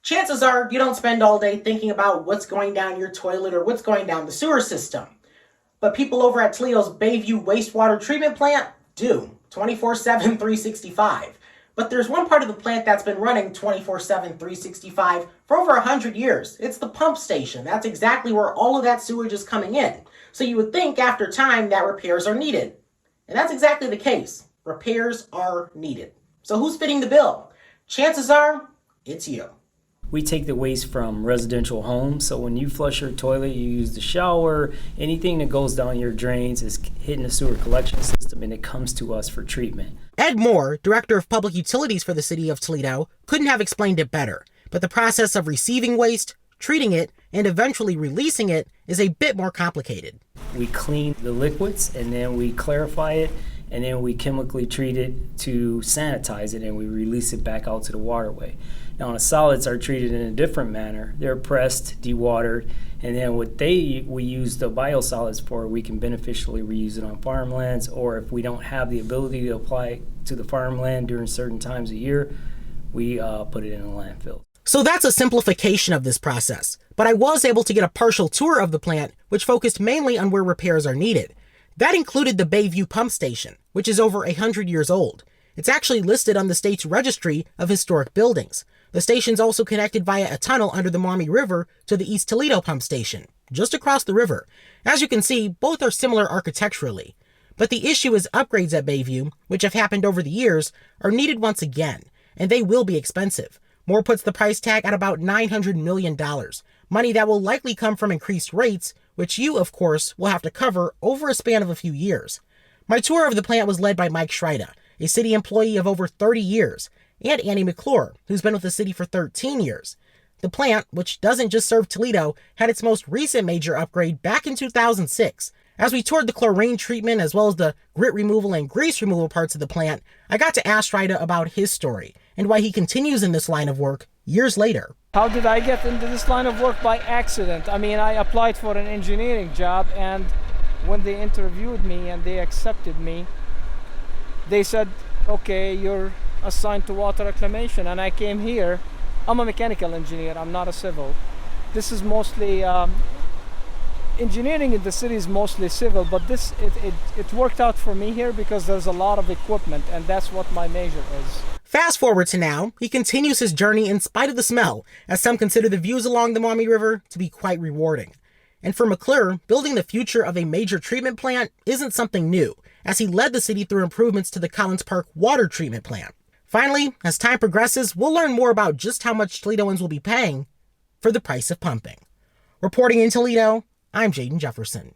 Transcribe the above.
Chances are you don't spend all day thinking about what's going down your toilet or what's going down the sewer system. But people over at Toledo's Bayview Wastewater Treatment Plant do, 24/7, 365. But there's one part of the plant that's been running 24/7, 365 for over 100 years. It's the pump station. That's exactly where all of that sewage is coming in. So you would think after time that repairs are needed. And that's exactly the case. Repairs are needed. So who's fitting the bill? Chances are, it's you. We take the waste from residential homes, so when you flush your toilet, you use the shower, anything that goes down your drains is hitting the sewer collection system and it comes to us for treatment. Ed Moore, Director of Public Utilities for the City of Toledo, couldn't have explained it better, but the process of receiving waste, treating it, and eventually releasing it is a bit more complicated. We clean the liquids and then we clarify it and then we chemically treat it to sanitize it and we release it back out to the waterway. Now the solids are treated in a different manner. They're pressed, dewatered, and then we use the biosolids for, we can beneficially reuse it on farmlands, or if we don't have the ability to apply to the farmland during certain times of year, we put it in a landfill. So that's a simplification of this process, but I was able to get a partial tour of the plant, which focused mainly on where repairs are needed. That included the Bayview Pump Station, which is over 100 years old. It's actually listed on the state's Registry of Historic Buildings. The station's also connected via a tunnel under the Maumee River to the East Toledo Pump Station, just across the river. As you can see, both are similar architecturally. But the issue is upgrades at Bayview, which have happened over the years, are needed once again, and they will be expensive. Moore puts the price tag at about $900 million, money that will likely come from increased rates, which you, of course, will have to cover over a span of a few years. My tour of the plant was led by Mike Schreida, a city employee of over 30 years, and Annie McClure, who's been with the city for 13 years. The plant, which doesn't just serve Toledo, had its most recent major upgrade back in 2006. As we toured the chlorine treatment as well as the grit removal and grease removal parts of the plant, I got to ask Schreida about his story and why he continues in this line of work years later. How did I get into this line of work? By accident. I mean, I applied for an engineering job, and when they interviewed me and they accepted me, they said, okay, you're assigned to water reclamation, and I came here. I'm a mechanical engineer, I'm not a civil. This is mostly engineering in the city is mostly civil, but it worked out for me here because there's a lot of equipment, and that's what my major is. Fast forward to now, he continues his journey in spite of the smell, as some consider the views along the Maumee River to be quite rewarding. And for McClure, building the future of a major treatment plant isn't something new, as he led the city through improvements to the Collins Park water treatment plant. Finally, as time progresses, we'll learn more about just how much Toledoans will be paying for the price of pumping. Reporting in Toledo, I'm Jaden Jefferson.